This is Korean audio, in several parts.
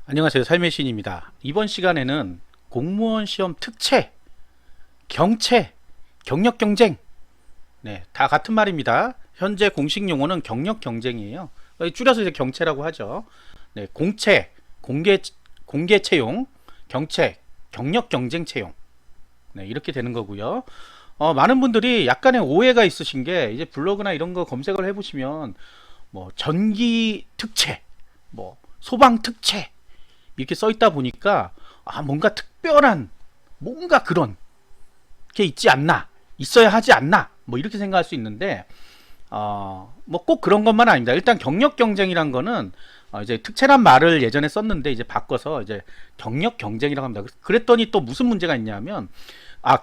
안녕하세요. 삶의 신입니다. 이번 시간에는 공무원 시험 특채, 경채, 경력 경쟁, 네, 다 같은 말입니다. 현재 공식 용어는 경력 경쟁이에요. 줄여서 이제 경채라고 하죠. 네, 공채, 공개 채용, 경채, 경력 경쟁 채용. 네, 이렇게 되는 거고요. 많은 분들이 약간의 오해가 있으신 게 이제 블로그나 이런 거 검색을 해보시면 뭐 전기 특채, 뭐 소방 특채 이렇게 써 있다 보니까 뭔가 특별한 뭔가 그런 게 있지 않나, 있어야 하지 않나, 뭐 이렇게 생각할 수 있는데 뭐 꼭 그런 것만 아닙니다. 일단 경력 경쟁이란 거는 이제 특채란 말을 예전에 썼는데 이제 바꿔서 이제 경력 경쟁이라고 합니다. 그랬더니 또 무슨 문제가 있냐면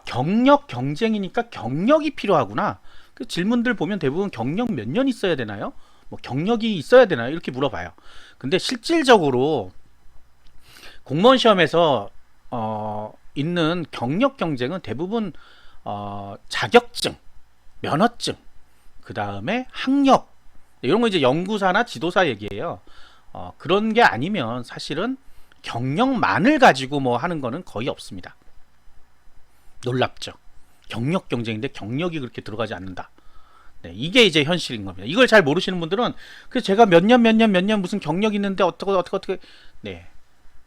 경력 경쟁이니까 경력이 필요하구나. 그 질문들 보면 대부분 경력 몇 년 있어야 되나요? 뭐 경력이 있어야 되나요? 이렇게 물어봐요. 근데 실질적으로 공무원 시험에서 있는 경력 경쟁은 대부분 자격증, 면허증, 그 다음에 학력 이런 거 이제 연구사나 지도사 얘기예요. 그런 게 아니면 사실은 경력만을 가지고 뭐 하는 거는 거의 없습니다. 놀랍죠. 경력 경쟁인데 경력이 그렇게 들어가지 않는다. 네, 이게 이제 현실인 겁니다. 이걸 잘 모르시는 분들은 그 제가 몇 년 무슨 경력 있는데 어떻게 네.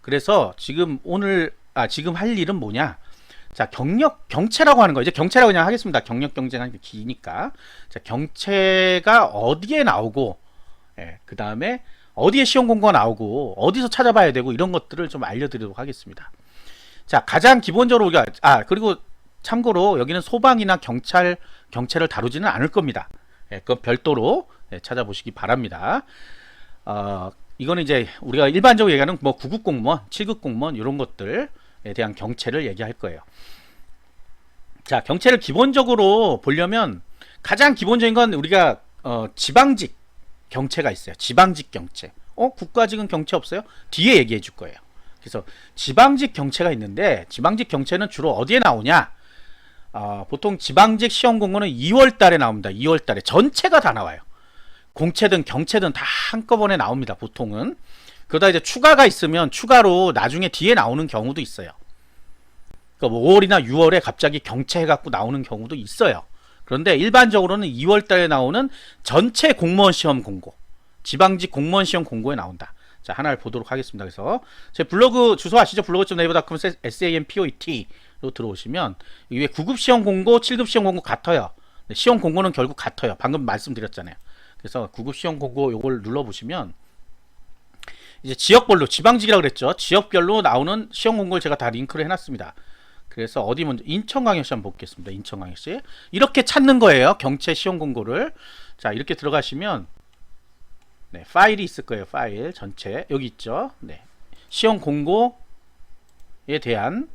그래서 지금 할 일은 뭐냐? 자, 경채라고 하는 거 이제 경채라고 그냥 하겠습니다. 경력 경쟁하는 게 기니까. 자, 경채가 어디에 나오고, 그 다음에 어디에 시험 공고가 나오고, 어디서 찾아봐야 되고 이런 것들을 좀 알려드리도록 하겠습니다. 자, 가장 기본적으로 우리가 그리고 참고로 여기는 소방이나 경찰을 다루지는 않을 겁니다. 그건 별도로 찾아보시기 바랍니다. 이거는 이제 우리가 일반적으로 얘기하는 뭐 9급 공무원, 7급 공무원 이런 것들에 대한 경채를 얘기할 거예요. 자, 경채를 기본적으로 보려면 가장 기본적인 건 우리가 지방직 경채가 있어요. 지방직 경채. 국가직은 경채 없어요? 뒤에 얘기해 줄 거예요. 그래서 지방직 경채가 있는데 지방직 경채는 주로 어디에 나오냐? 보통 지방직 시험 공고는 2월 달에 나옵니다. 2월 달에 전체가 다 나와요. 공채든 경채든 다 한꺼번에 나옵니다. 보통은. 그러다 이제 추가가 있으면 추가로 나중에 뒤에 나오는 경우도 있어요. 그러니까 뭐 5월이나 6월에 갑자기 경채 해갖고 나오는 경우도 있어요. 그런데 일반적으로는 2월 달에 나오는 전체 공무원 시험 공고, 지방직 공무원 시험 공고에 나온다. 자, 하나를 보도록 하겠습니다. 그래서 제 블로그 주소 아시죠? 블로그.naver.com SAMPOET로 들어오시면 이게 9급 시험 공고, 7급 시험 공고 같아요. 시험 공고는 결국 같아요. 방금 말씀드렸잖아요. 그래서 9급 시험 공고 요걸 눌러보시면 이제 지역별로 지방직이라고 그랬죠. 지역별로 나오는 시험 공고를 제가 다 링크를 해놨습니다. 그래서 어디 먼저 인천광역시 한번 보겠습니다. 인천광역시 이렇게 찾는 거예요. 경채 시험 공고를. 자, 이렇게 들어가시면 네, 파일이 있을 거예요. 파일 전체 여기 있죠. 네, 시험 공고에 대한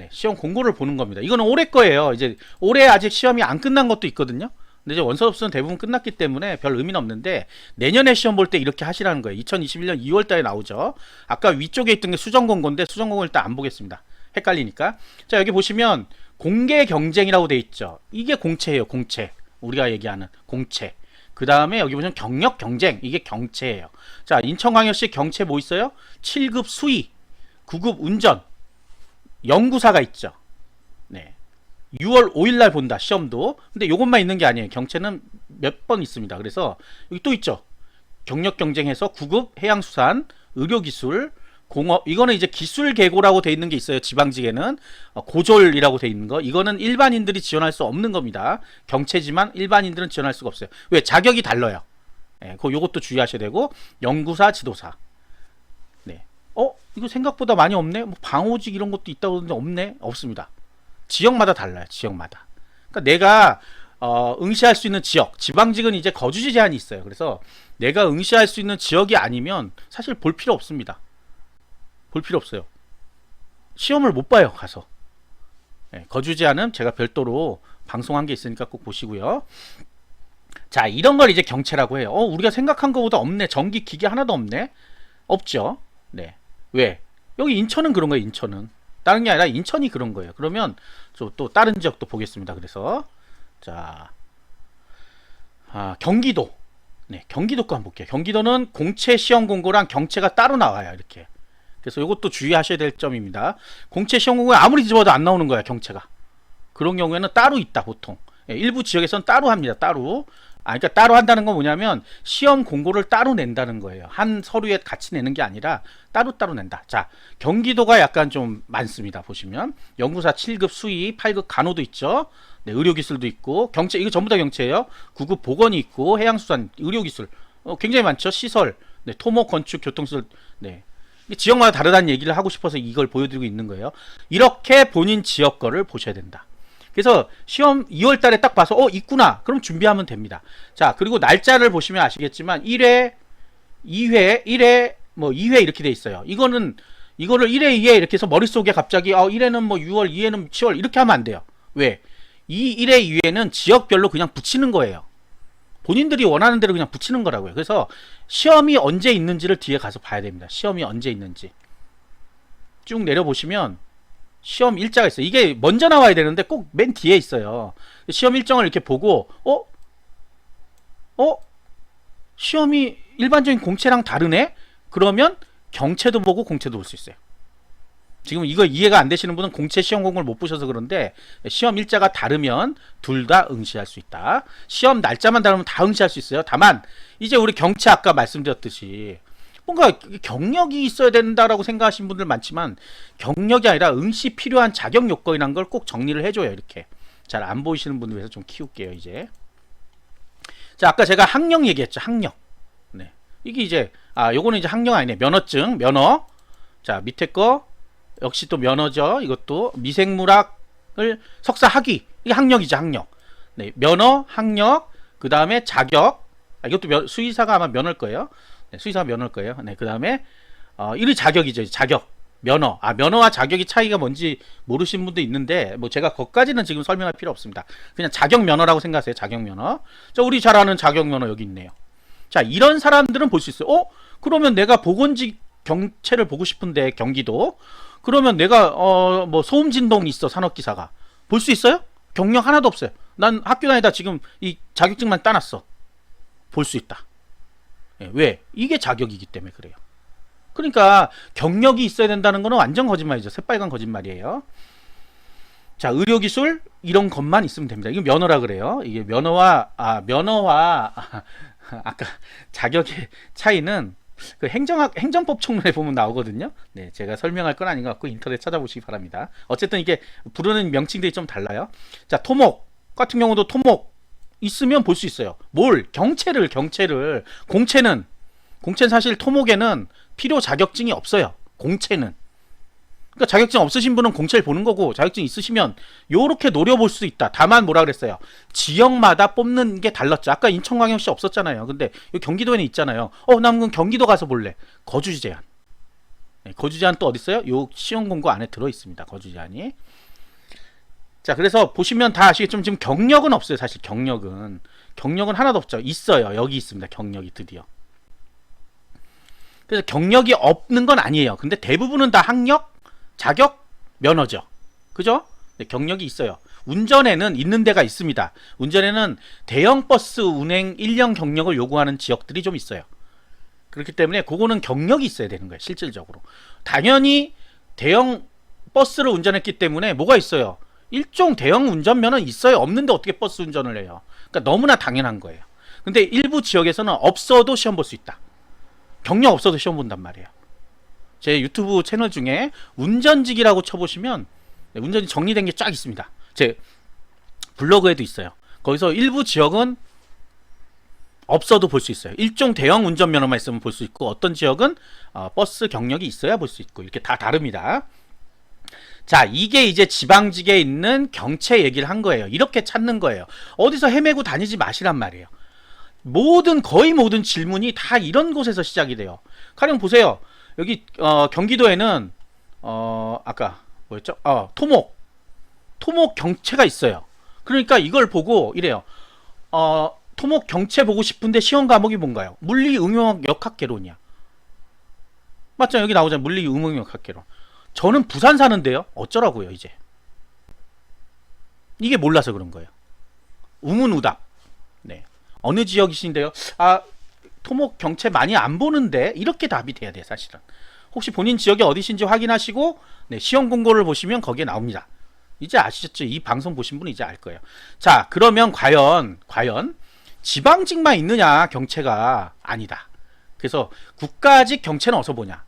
시험 공고를 보는 겁니다. 이거는 올해 거예요. 이제 올해 아직 시험이 안 끝난 것도 있거든요. 근데 이제 원서접수는 대부분 끝났기 때문에 별 의미는 없는데 내년에 시험 볼 때 이렇게 하시라는 거예요. 2021년 2월 달에 나오죠. 아까 위쪽에 있던 게 수정 공고인데 수정 공고를 일단 안 보겠습니다. 헷갈리니까. 자, 여기 보시면 공개 경쟁이라고 돼 있죠. 이게 공채예요. 공채. 우리가 얘기하는 공채. 그 다음에 여기 보시면 경력 경쟁. 이게 경채예요. 자, 인천광역시 경채 뭐 있어요? 7급 수의, 9급 운전, 연구사가 있죠. 네. 6월 5일 날 본다. 시험도. 근데 요것만 있는 게 아니에요. 경채는 몇 번 있습니다. 그래서 여기 또 있죠. 경력 경쟁에서 9급 해양수산, 의료기술, 공업. 이거는 이제 기술계고라고 돼 있는 게 있어요. 지방직에는 고졸이라고 돼 있는 거. 이거는 일반인들이 지원할 수 없는 겁니다. 경채지만 일반인들은 지원할 수가 없어요. 왜? 자격이 달라요. 네, 요것도 주의하셔야 되고. 연구사, 지도사. 네. 이거 생각보다 많이 없네. 뭐 방호직 이런 것도 있다고 하는데 없네. 없습니다. 지역마다 달라요. 지역마다. 그러니까 내가 응시할 수 있는 지역, 지방직은 이제 거주지 제한이 있어요. 그래서 내가 응시할 수 있는 지역이 아니면 사실 볼 필요 없습니다. 볼 필요 없어요. 시험을 못 봐요. 가서. 네, 거주 제한은 제가 별도로 방송한 게 있으니까 꼭 보시고요. 자, 이런 걸 이제 경채라고 해요. 우리가 생각한 것보다 없네. 전기 기계 하나도 없네. 없죠. 네. 왜? 여기 인천은 그런 거예요. 인천은. 다른 게 아니라 인천이 그런 거예요. 그러면 또 다른 지역도 보겠습니다. 그래서 자, 경기도. 네, 경기도 거 한번 볼게요. 경기도는 공채 시험 공고랑 경채가 따로 나와요. 이렇게. 그래서 이것도 주의하셔야 될 점입니다. 공채 시험 공고에 아무리 집어도 안 나오는 거야, 경채가. 그런 경우에는 따로 있다, 보통. 예, 일부 지역에서는 따로 합니다, 따로. 그러니까 따로 한다는 건 뭐냐면 시험 공고를 따로 낸다는 거예요. 한 서류에 같이 내는 게 아니라 따로 낸다. 자, 경기도가 약간 좀 많습니다. 보시면 연구사 7급 수의, 8급 간호도 있죠. 네, 의료기술도 있고 경채, 이거 전부 다 경채예요. 9급 보건이 있고 해양수산, 의료기술 굉장히 많죠. 시설, 네, 토목, 건축, 교통시설. 네, 지역마다 다르다는 얘기를 하고 싶어서 이걸 보여드리고 있는 거예요. 이렇게 본인 지역 거를 보셔야 된다. 그래서 시험 2월 달에 딱 봐서 있구나. 그럼 준비하면 됩니다. 자, 그리고 날짜를 보시면 아시겠지만 1회, 2회, 1회, 뭐 2회 이렇게 돼 있어요. 이거를 1회, 2회 이렇게 해서 머릿속에 갑자기 1회는 뭐 6월, 2회는 10월 이렇게 하면 안 돼요. 왜? 이 1회, 2회는 지역별로 그냥 붙이는 거예요. 본인들이 원하는 대로 그냥 붙이는 거라고요. 그래서 시험이 언제 있는지를 뒤에 가서 봐야 됩니다. 시험이 언제 있는지. 쭉 내려보시면 시험 일자가 있어요. 이게 먼저 나와야 되는데 꼭 맨 뒤에 있어요. 시험 일정을 이렇게 보고 시험이 일반적인 공채랑 다르네? 그러면 경채도 보고 공채도 볼 수 있어요. 지금 이거 이해가 안 되시는 분은 공채 시험 공고를 못 보셔서 그런데 시험 일자가 다르면 둘 다 응시할 수 있다. 시험 날짜만 다르면 다 응시할 수 있어요. 다만 이제 우리 경채 아까 말씀드렸듯이 뭔가 경력이 있어야 된다라고 생각하시는 분들 많지만 경력이 아니라 응시 필요한 자격 요건이란 걸 꼭 정리를 해줘요. 이렇게 잘 안 보이시는 분들 위해서 좀 키울게요. 이제 자, 아까 제가 학력 얘기했죠. 학력. 네, 이게 이제 요거는 이제 학력 아니네. 면허증, 면허. 자, 밑에 거 역시 또 면허죠. 이것도 미생물학을 석사 학위. 이게 학력이죠. 학력. 네, 면허, 학력. 그 다음에 자격. 이것도 수의사가 아마 면허일 거예요. 네, 수의사가 면허일 거예요. 네, 그 다음에 이게 자격이죠. 자격, 면허. 면허와 자격이 차이가 뭔지 모르시는 분도 있는데 뭐 제가 거기까지는 지금 설명할 필요 없습니다. 그냥 자격 면허라고 생각하세요. 자격 면허. 자, 우리 잘 아는 자격 면허 여기 있네요. 자, 이런 사람들은 볼 수 있어요. 그러면 내가 보건직 경채를 보고 싶은데 경기도. 그러면 내가 뭐 소음진동 있어, 산업기사가. 볼 수 있어요? 경력 하나도 없어요. 난 학교 다니다 지금 이 자격증만 따놨어. 볼 수 있다. 왜? 이게 자격이기 때문에 그래요. 그러니까 경력이 있어야 된다는 거는 완전 거짓말이죠. 새빨간 거짓말이에요. 자, 의료기술 이런 것만 있으면 됩니다. 이거 면허라 그래요. 이게 면허와 아까 자격의 차이는 그 행정법 총론에 보면 나오거든요. 네, 제가 설명할 건 아닌 것 같고 인터넷 찾아보시기 바랍니다. 어쨌든 이게 부르는 명칭들이 좀 달라요. 자, 토목 같은 경우도 토목 있으면 볼 수 있어요. 뭘? 경채를. 공채는 사실 토목에는 필요 자격증이 없어요. 공채는. 그러니까 자격증 없으신 분은 공채를 보는 거고 자격증 있으시면 요렇게 노려볼 수 있다. 다만 뭐라 그랬어요? 지역마다 뽑는 게 달랐죠. 아까 인천광역시 없었잖아요. 근데 여기 경기도에는 있잖아요. 난 그럼 경기도 가서 볼래. 거주 제한. 네, 거주 제한 또 어디 있어요? 요 시험 공고 안에 들어 있습니다. 거주 제한이. 자, 그래서 보시면 다 아시겠지만 지금 경력은 없어요. 사실 경력은 하나도 없죠. 있어요. 여기 있습니다. 경력이 드디어. 그래서 경력이 없는 건 아니에요. 근데 대부분은 다 학력, 자격, 면허죠. 그죠? 네, 경력이 있어요. 운전에는 있는 데가 있습니다. 운전에는 대형 버스 운행 1년 경력을 요구하는 지역들이 좀 있어요. 그렇기 때문에 그거는 경력이 있어야 되는 거예요. 실질적으로. 당연히 대형 버스를 운전했기 때문에 뭐가 있어요? 일종 대형 운전면허는 있어요. 없는데 어떻게 버스 운전을 해요? 그러니까 너무나 당연한 거예요. 근데 일부 지역에서는 없어도 시험 볼 수 있다. 경력 없어도 시험 본단 말이에요. 제 유튜브 채널 중에 운전직이라고 쳐보시면 운전직 정리된 게 쫙 있습니다. 제 블로그에도 있어요. 거기서 일부 지역은 없어도 볼 수 있어요. 일종 대형 운전면허만 있으면 볼 수 있고 어떤 지역은 버스 경력이 있어야 볼 수 있고 이렇게 다 다릅니다. 자, 이게 이제 지방직에 있는 경채 얘기를 한 거예요. 이렇게 찾는 거예요. 어디서 헤매고 다니지 마시란 말이에요. 거의 모든 질문이 다 이런 곳에서 시작이 돼요. 가령 보세요. 여기 경기도에는 아까 뭐였죠? 토목 경채가 있어요. 그러니까 이걸 보고 이래요. 토목 경채 보고 싶은데 시험 과목이 뭔가요? 물리 응용 역학개론이야. 맞죠? 여기 나오잖아요. 물리 응용 역학개론. 저는 부산 사는데요. 어쩌라고요, 이제. 이게 몰라서 그런 거예요. 우문우답. 네. 어느 지역이신데요? 토목 경채 많이 안 보는데 이렇게 답이 돼야 돼요. 사실은 혹시 본인 지역이 어디신지 확인하시고 네, 시험 공고를 보시면 거기에 나옵니다. 이제 아시겠죠? 이 방송 보신 분은 이제 알 거예요. 자, 그러면 과연 지방직만 있느냐? 경채가 아니다. 그래서 국가직 경채는 어디서 보냐?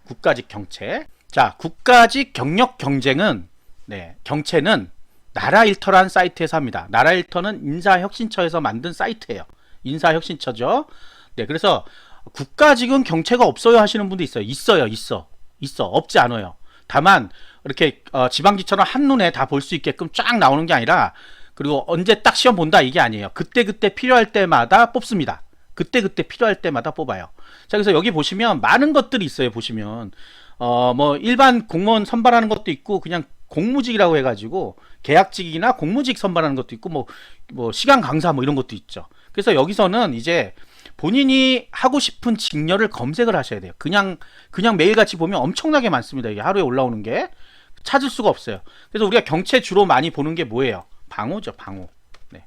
국가직 경채. 자, 국가직 경력 경쟁은 네, 경채는 나라일터라는 사이트에서 합니다. 나라일터는 인사혁신처에서 만든 사이트예요. 인사혁신처죠. 네, 그래서 국가직은 경채가 없어요 하시는 분도 있어요. 있어. 없지 않아요. 다만 이렇게 지방직처럼 한눈에 다 볼 수 있게끔 쫙 나오는 게 아니라, 그리고 언제 딱 시험 본다 이게 아니에요. 그때그때 필요할 때마다 뽑습니다. 그때그때 필요할 때마다 뽑아요. 자, 그래서 여기 보시면 많은 것들이 있어요. 보시면 뭐 일반 공무원 선발하는 것도 있고, 그냥 공무직이라고 해가지고 계약직이나 공무직 선발하는 것도 있고, 뭐 시간 강사 뭐 이런 것도 있죠. 그래서 여기서는 이제 본인이 하고 싶은 직렬을 검색을 하셔야 돼요. 그냥 매일같이 보면 엄청나게 많습니다. 이게 하루에 올라오는 게 찾을 수가 없어요. 그래서 우리가 경채 주로 많이 보는 게 뭐예요? 방호죠, 방호. 네.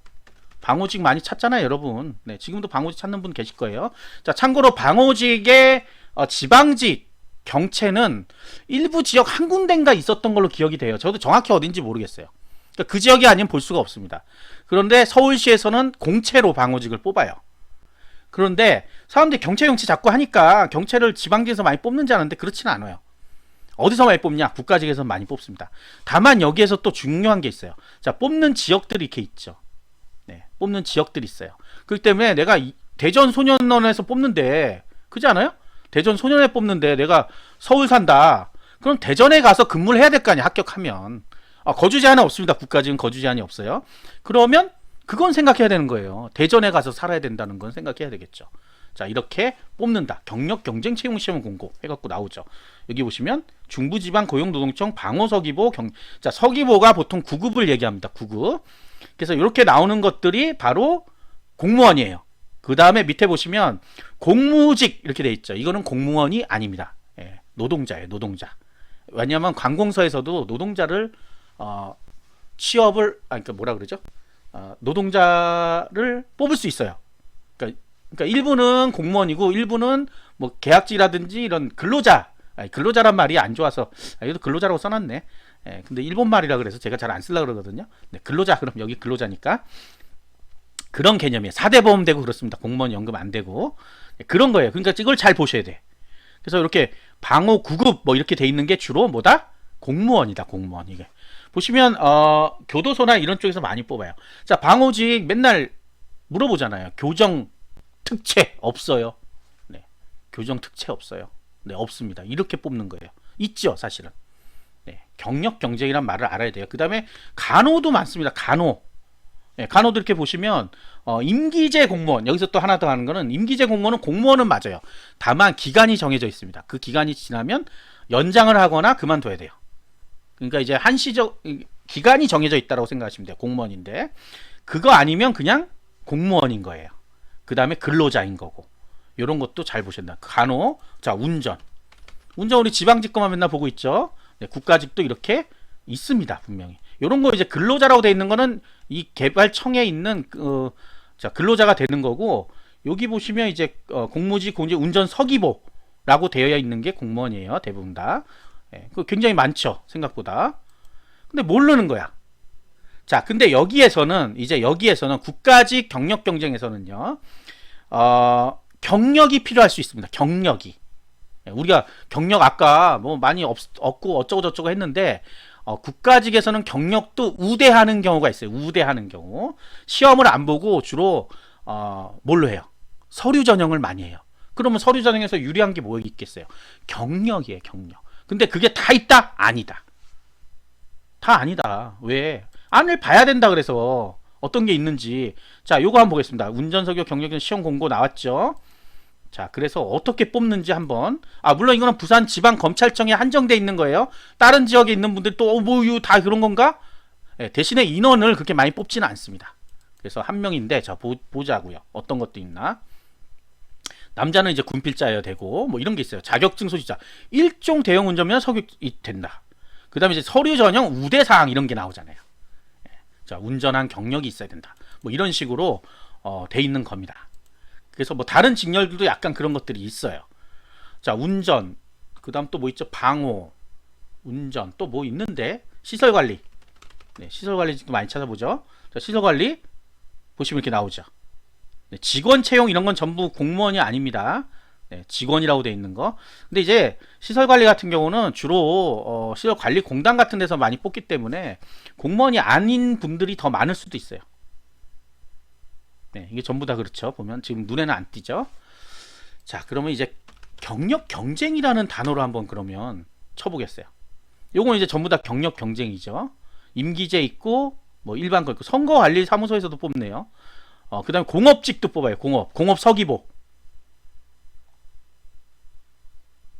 방호직 많이 찾잖아요, 여러분. 네, 지금도 방호직 찾는 분 계실 거예요. 자, 참고로 방호직의 지방직 경채는 일부 지역 한 군데인가 있었던 걸로 기억이 돼요. 저도 정확히 어딘지 모르겠어요. 그러니까 그 지역이 아니면 볼 수가 없습니다. 그런데 서울시에서는 공채로 방호직을 뽑아요. 그런데 사람들이 경채 자꾸 하니까 경채를 지방지에서 많이 뽑는지 아는데 그렇지는 않아요. 어디서 많이 뽑냐? 국가직에서 많이 뽑습니다. 다만 여기에서 또 중요한 게 있어요. 자, 뽑는 지역들이 이렇게 있죠. 네, 뽑는 지역들이 있어요. 그렇기 때문에 내가 대전 소년원에서 뽑는데, 그렇지 않아요? 대전 소년에 뽑는데 내가 서울 산다. 그럼 대전에 가서 근무를 해야 될 거 아니야, 합격하면. 거주 제한은 없습니다. 국가직은 거주 제한이 없어요. 그러면 그건 생각해야 되는 거예요. 대전에 가서 살아야 된다는 건 생각해야 되겠죠. 자, 이렇게 뽑는다. 경력 경쟁 채용 시험 공고 해갖고 나오죠. 여기 보시면 중부지방고용노동청 방호서기보 자, 서기보가 보통 9급을 얘기합니다. 9급. 그래서 이렇게 나오는 것들이 바로 공무원이에요. 그 다음에 밑에 보시면 공무직 이렇게 돼 있죠. 이거는 공무원이 아닙니다. 예, 노동자예요. 노동자. 왜냐하면 관공서에서도 노동자를 취업을 그러니까 뭐라 그러죠? 노동자를 뽑을 수 있어요. 그러니까 일부는 공무원이고 일부는 뭐 계약직이라든지 이런 근로자란 말이 안 좋아서 여기도 근로자라고 써놨네. 예, 근데 일본 말이라 그래서 제가 잘 안 쓰려고 그러거든요. 네, 근로자, 그럼 여기 근로자니까 그런 개념이에요. 4대 보험 되고 그렇습니다. 공무원 연금 안 되고. 네, 그런 거예요. 그러니까 이걸 잘 보셔야 돼. 그래서 이렇게 방호 9급 뭐 이렇게 돼 있는 게 주로 뭐다? 공무원이다. 공무원. 이게 보시면 교도소나 이런 쪽에서 많이 뽑아요. 자, 방호직 맨날 물어보잖아요. 교정 특채 없어요. 네, 교정 특채 없어요. 네, 없습니다. 이렇게 뽑는 거예요. 있죠, 사실은. 네, 경력 경쟁이란 말을 알아야 돼요. 그 다음에 간호도 많습니다. 간호. 네, 간호도 이렇게 보시면 임기제 공무원, 여기서 또 하나 더 하는 거는 임기제 공무원은 공무원은 맞아요. 다만 기간이 정해져 있습니다. 그 기간이 지나면 연장을 하거나 그만둬야 돼요. 그러니까 이제 한시적 기간이 정해져 있다고 생각하시면 돼요. 공무원인데 그거 아니면 그냥 공무원인 거예요. 그 다음에 근로자인 거고, 이런 것도 잘 보셨나. 간호. 자, 운전 우리 지방직거만 맨날 보고 있죠. 네, 국가직도 이렇게 있습니다. 분명히 이런 거 이제 근로자라고 돼 있는 거는 이 개발청에 있는 자, 근로자가 되는 거고, 여기 보시면 이제 공무직 공직 운전 서기보라고 되어 있는 게 공무원이에요. 대부분 다. 예, 굉장히 많죠, 생각보다. 근데 모르는 거야. 자, 근데 여기에서는 국가직 경력 경쟁에서는요, 경력이 필요할 수 있습니다. 경력이. 예, 우리가 경력 아까 뭐 많이 없고 어쩌고 저쩌고 했는데, 국가직에서는 경력도 우대하는 경우가 있어요. 우대하는 경우. 시험을 안 보고 주로 뭘로 해요? 서류 전형을 많이 해요. 그러면 서류 전형에서 유리한 게 뭐 있겠어요? 경력이에요, 경력. 근데 그게 다 있다? 아니다. 다 아니다. 왜? 안을 봐야 된다 그래서 어떤 게 있는지. 자, 요거 한번 보겠습니다. 운전석유 경력 시험 공고 나왔죠. 자, 그래서 어떻게 뽑는지 한번. 물론 이거는 부산 지방검찰청에 한정돼 있는 거예요. 다른 지역에 있는 분들 또 다 그런 건가? 네, 대신에 인원을 그렇게 많이 뽑지는 않습니다. 그래서 한 명인데, 자, 보자고요. 어떤 것도 있나? 남자는 이제 군필자여야 되고, 뭐 이런 게 있어요. 자격증 소지자. 일종 대형 운전면 석유이 된다. 그 다음에 이제 서류 전형 우대사항 이런 게 나오잖아요. 자, 운전한 경력이 있어야 된다. 뭐 이런 식으로 돼 있는 겁니다. 그래서 뭐 다른 직렬들도 약간 그런 것들이 있어요. 자, 운전, 그 다음 또 뭐 있죠? 방호, 운전, 또 뭐 있는데, 시설관리. 네, 시설관리도 많이 찾아보죠. 자, 시설관리 보시면 이렇게 나오죠. 네, 직원 채용 이런 건 전부 공무원이 아닙니다. 네, 직원이라고 되어 있는 거. 근데 이제 시설관리 같은 경우는 주로 시설관리공단 같은 데서 많이 뽑기 때문에 공무원이 아닌 분들이 더 많을 수도 있어요. 네, 이게 전부 다 그렇죠. 보면 지금 눈에는 안 띄죠. 자, 그러면 이제 경력 경쟁이라는 단어로 한번 그러면 쳐보겠어요. 요건 이제 전부 다 경력 경쟁이죠. 임기제 있고 뭐 일반 거 있고 선거관리사무소에서도 뽑네요. 그 다음에 공업직도 뽑아요. 공업 서기보,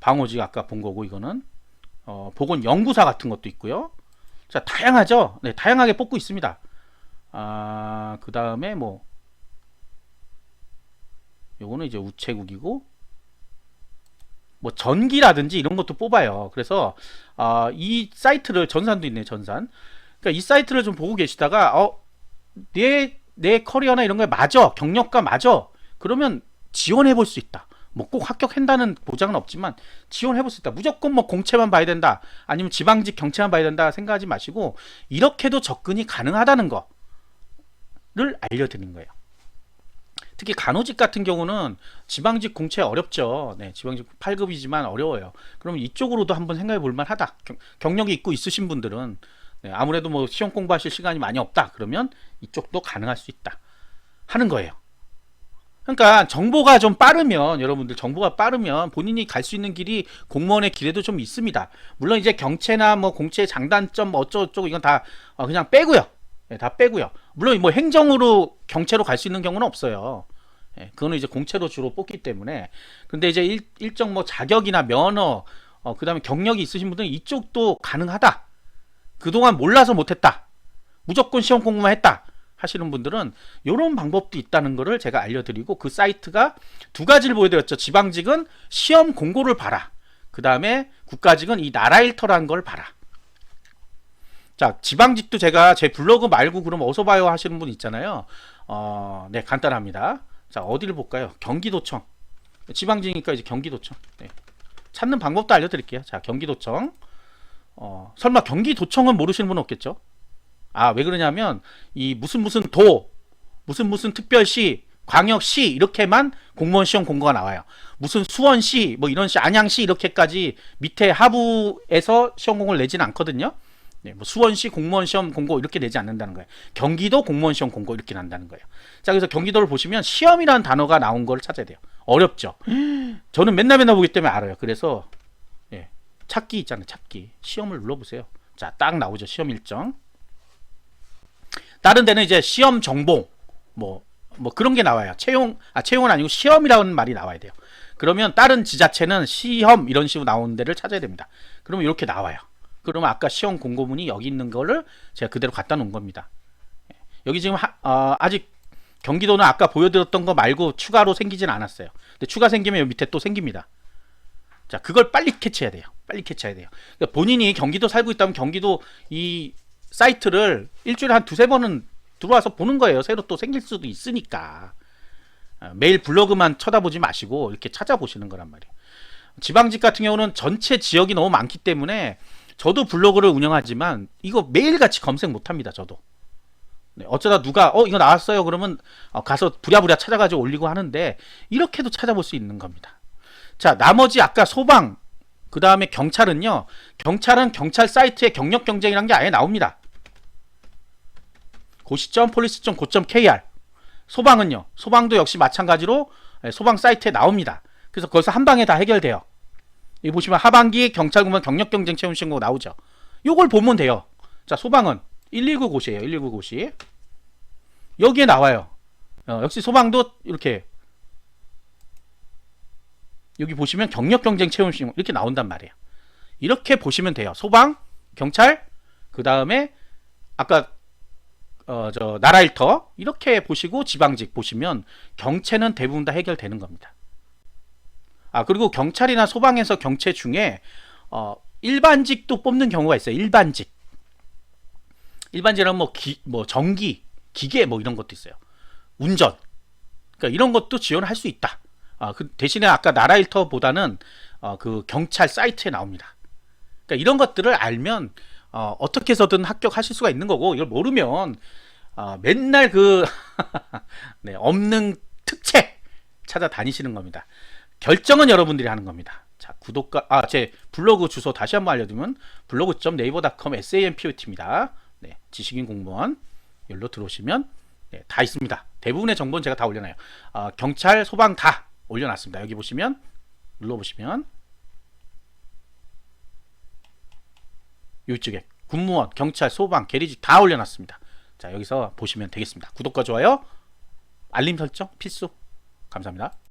방호직 아까 본 거고, 이거는 보건연구사 같은 것도 있고요. 자, 다양하죠. 네, 다양하게 뽑고 있습니다. 그 다음에 뭐 요거는 이제 우체국이고, 뭐 전기라든지 이런 것도 뽑아요. 그래서 이 사이트를, 전산도 있네요. 전산. 그러니까 이 사이트를 좀 보고 계시다가 내 커리어나 이런 거에 맞아, 경력과 맞아, 그러면 지원해 볼 수 있다. 뭐 꼭 합격한다는 보장은 없지만 지원해 볼 수 있다. 무조건 뭐 공채만 봐야 된다, 아니면 지방직 경채만 봐야 된다 생각하지 마시고, 이렇게도 접근이 가능하다는 거를 알려드리는 거예요. 특히 간호직 같은 경우는 지방직 공채 어렵죠. 네, 지방직 8급이지만 어려워요. 그럼 이쪽으로도 한번 생각해 볼 만하다. 경력이 있고 있으신 분들은, 네, 아무래도 뭐 시험 공부하실 시간이 많이 없다 그러면 이쪽도 가능할 수 있다 하는 거예요. 그러니까 정보가 좀 빠르면, 여러분들 정보가 빠르면 본인이 갈 수 있는 길이, 공무원의 길에도 좀 있습니다. 물론 이제 경채나 뭐 공채의 장단점 뭐 어쩌고저쩌고 이건 다 그냥 빼고요. 네, 다 빼고요. 물론 뭐 행정으로 경채로 갈 수 있는 경우는 없어요. 네, 그거는 이제 공채로 주로 뽑기 때문에. 근데 이제 일정 뭐 자격이나 면허, 그 다음에 경력이 있으신 분들은 이쪽도 가능하다. 그동안 몰라서 못했다, 무조건 시험 공부만 했다 하시는 분들은 이런 방법도 있다는 것을 제가 알려드리고, 그 사이트가 두 가지를 보여드렸죠. 지방직은 시험 공고를 봐라, 그 다음에 국가직은 이 나라일터라는 걸 봐라. 자, 지방직도 제가 제 블로그 말고 그럼 어디서 봐요 하시는 분 있잖아요. 네, 간단합니다. 자, 어디를 볼까요? 경기도청. 지방직이니까 이제 경기도청. 네. 찾는 방법도 알려드릴게요. 자, 경기도청. 설마 경기도청은 모르시는 분은 없겠죠? 왜 그러냐면 이 무슨 도, 무슨 특별시, 광역시 이렇게만 공무원 시험 공고가 나와요. 무슨 수원시, 뭐 이런 시, 안양시 이렇게까지 밑에 하부에서 시험 공고를 내지는 않거든요. 네, 뭐 수원시 공무원 시험 공고 이렇게 내지 않는다는 거예요. 경기도 공무원 시험 공고 이렇게 난다는 거예요. 자, 그래서 경기도를 보시면 시험이라는 단어가 나온 걸 찾아야 돼요. 어렵죠. 저는 맨날 보기 때문에 알아요. 그래서 찾기 있잖아요. 찾기. 시험을 눌러보세요. 자, 딱 나오죠. 시험 일정. 다른 데는 이제 시험 정보 뭐 그런 게 나와요. 채용은 아니고 시험이라는 말이 나와야 돼요. 그러면 다른 지자체는 시험 이런 식으로 나오는 데를 찾아야 됩니다. 그러면 이렇게 나와요. 그러면 아까 시험 공고문이 여기 있는 거를 제가 그대로 갖다 놓은 겁니다. 여기 지금 아직 경기도는 아까 보여드렸던 거 말고 추가로 생기진 않았어요. 근데 추가 생기면 여기 밑에 또 생깁니다. 자, 그걸 빨리 캐치해야 돼요. 그러니까 본인이 경기도 살고 있다면 경기도 이 사이트를 일주일에 한 두세 번은 들어와서 보는 거예요. 새로 또 생길 수도 있으니까. 매일 블로그만 쳐다보지 마시고 이렇게 찾아보시는 거란 말이에요. 지방직 같은 경우는 전체 지역이 너무 많기 때문에, 저도 블로그를 운영하지만 이거 매일같이 검색 못합니다. 저도. 네, 어쩌다 누가 이거 나왔어요 그러면 가서 부랴부랴 찾아가지고 올리고 하는데, 이렇게도 찾아볼 수 있는 겁니다. 자, 나머지 아까 소방, 그 다음에 경찰은요, 경찰은 경찰 사이트에 경력 경쟁이라는 게 아예 나옵니다. 고시.police.go.kr. 소방은요, 소방도 역시 마찬가지로 소방 사이트에 나옵니다. 그래서 거기서 한 방에 다 해결돼요. 여기 보시면 하반기 경찰공무원 경력 경쟁 채용 신고 나오죠. 요걸 보면 돼요. 자, 소방은 119 고시예요. 119 고시. 여기에 나와요. 역시 소방도 이렇게 여기 보시면 경력 경쟁 채용 신고 이렇게 나온단 말이에요. 이렇게 보시면 돼요. 소방, 경찰, 그 다음에 아까 나라일터 이렇게 보시고 지방직 보시면 경채는 대부분 다 해결되는 겁니다. 그리고 경찰이나 소방에서 경채 중에 일반직도 뽑는 경우가 있어요. 일반직은 뭐 전기, 기계 뭐 이런 것도 있어요. 운전. 그러니까 이런 것도 지원할 수 있다. 그 대신에 아까 나라일터보다는 그 경찰 사이트에 나옵니다. 그러니까 이런 것들을 알면 어떻게 해서든 합격하실 수가 있는 거고, 이걸 모르면 맨날 그 네, 없는 특채 찾아다니시는 겁니다. 결정은 여러분들이 하는 겁니다. 자, 구독과 제 블로그 주소 다시 한번 알려드리면 블로그.naver.com SAMPOT입니다. 네, 지식인 공무원 여기로 들어오시면 네, 다 있습니다. 대부분의 정보는 제가 다 올려놔요. 경찰, 소방 다 올려놨습니다. 여기 보시면 눌러보시면 이쪽에 군무원, 경찰, 소방, 계리직 다 올려놨습니다. 자, 여기서 보시면 되겠습니다. 구독과 좋아요, 알림 설정 필수. 감사합니다.